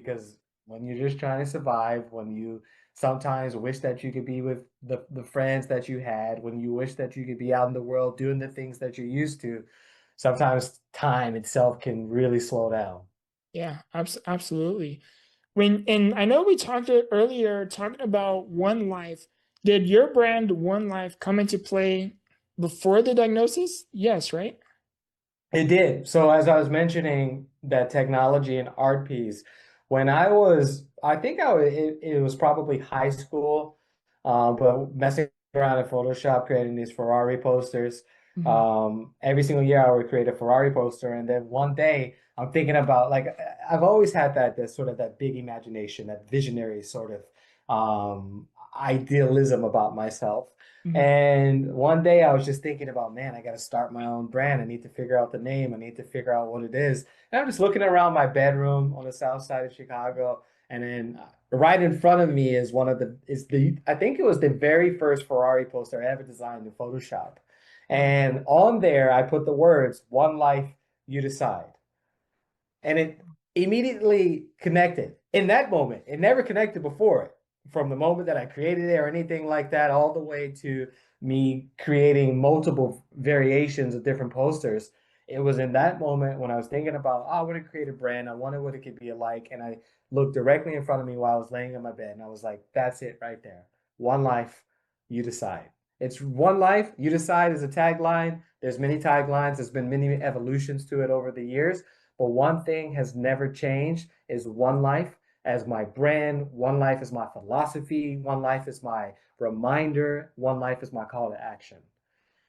because when you're just trying to survive, when you sometimes wish that you could be with the friends that you had, when you wish that you could be out in the world doing the things that you're used to, sometimes time itself can really slow down. Yeah, absolutely. And I know we talked earlier talking about One Life. Did your brand One Life come into play before the diagnosis? Yes, right? It did. So as I was mentioning that technology and art piece, when I was, I think it was probably high school, but messing around in Photoshop, creating these Ferrari posters. Hmm. Every single year I would create a Ferrari poster, and then one day I'm thinking about like I've always had that sort of that big imagination, that visionary sort of idealism about myself. Hmm. And one day I was just thinking about, man, I got to start my own brand. I need to figure out the name. I need to figure out what it is. And I'm just looking around my bedroom on the south side of Chicago. And then right in front of me is I think it was the very first Ferrari poster I ever designed in Photoshop. Wow. And on there, I put the words, "One life, you decide." And it immediately connected in that moment. It never connected before, from the moment that I created it or anything like that, all the way to me creating multiple variations of different posters. It was in that moment when I was thinking about, oh, I want to create a brand. I wondered what it could be like. And I looked directly in front of me while I was laying in my bed. And I was like, that's it right there. One life, you decide. It's one life, you decide is a tagline. There's many taglines. There's been many evolutions to it over the years. But one thing has never changed is One Life as my brand, One Life is my philosophy, One Life is my reminder, One Life is my call to action.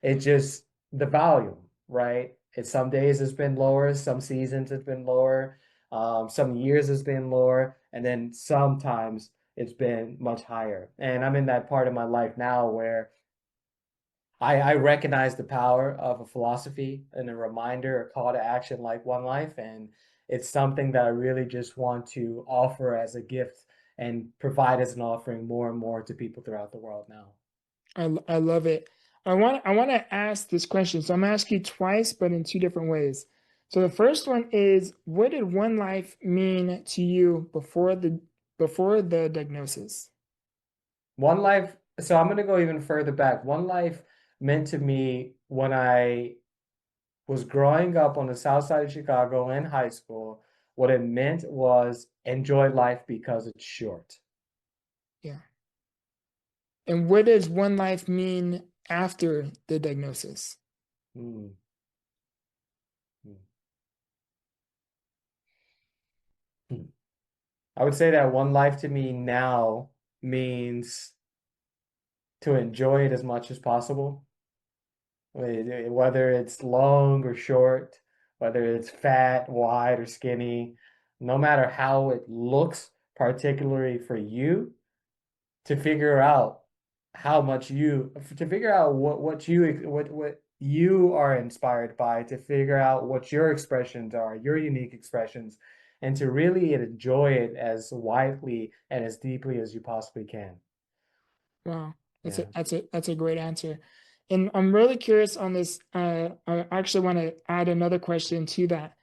It just the volume, right? Some days it's been lower, some seasons it's been lower, some years it's been lower, and then sometimes it's been much higher. And I'm in that part of my life now where I recognize the power of a philosophy and a reminder, a call to action like One Life. And it's something that I really just want to offer as a gift and provide as an offering more and more to people throughout the world now. I love it. I want to ask this question. So I'm gonna ask you twice, but in two different ways. So the first one is, what did One Life mean to you before the diagnosis? One Life, so I'm going to go even further back. One Life meant to me when I was growing up on the south side of Chicago in high school. What it meant was enjoy life because it's short. Yeah. And what does One Life mean after the diagnosis? Mm, mm, mm. I would say that one life to me now means to enjoy it as much as possible, whether it's long or short, whether it's fat, wide, or skinny, no matter how it looks, particularly for you, to figure out how much you, to figure out what you are inspired by, to figure out what your expressions are, your unique expressions, and to really enjoy it as widely and as deeply as you possibly can. Wow, that's a Yeah. that's a that's a great answer. And I'm really curious on this. I actually want to add another question to that.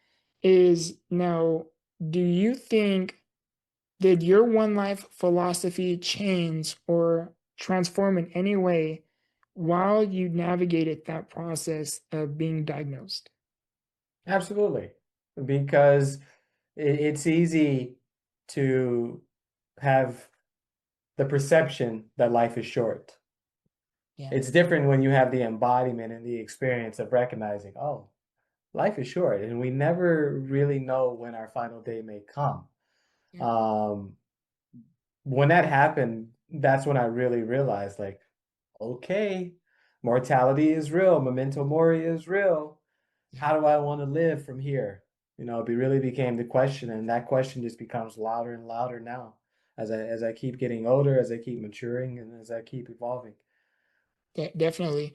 Is now, do you think did your One Life philosophy change or transform in any way while you navigated that process of being diagnosed? Absolutely. Because it's easy to have the perception that life is short. Yeah. It's different when you have the embodiment and the experience of recognizing, oh, life is short, and we never really know when our final day may come. Yeah. Um, when that happened, that's when I really realized, like, okay, mortality is real, memento mori is real. Yeah. How do I want to live from here? It really became the question, and that question just becomes louder and louder now as I keep getting older, as I keep maturing, and as I keep evolving. Definitely.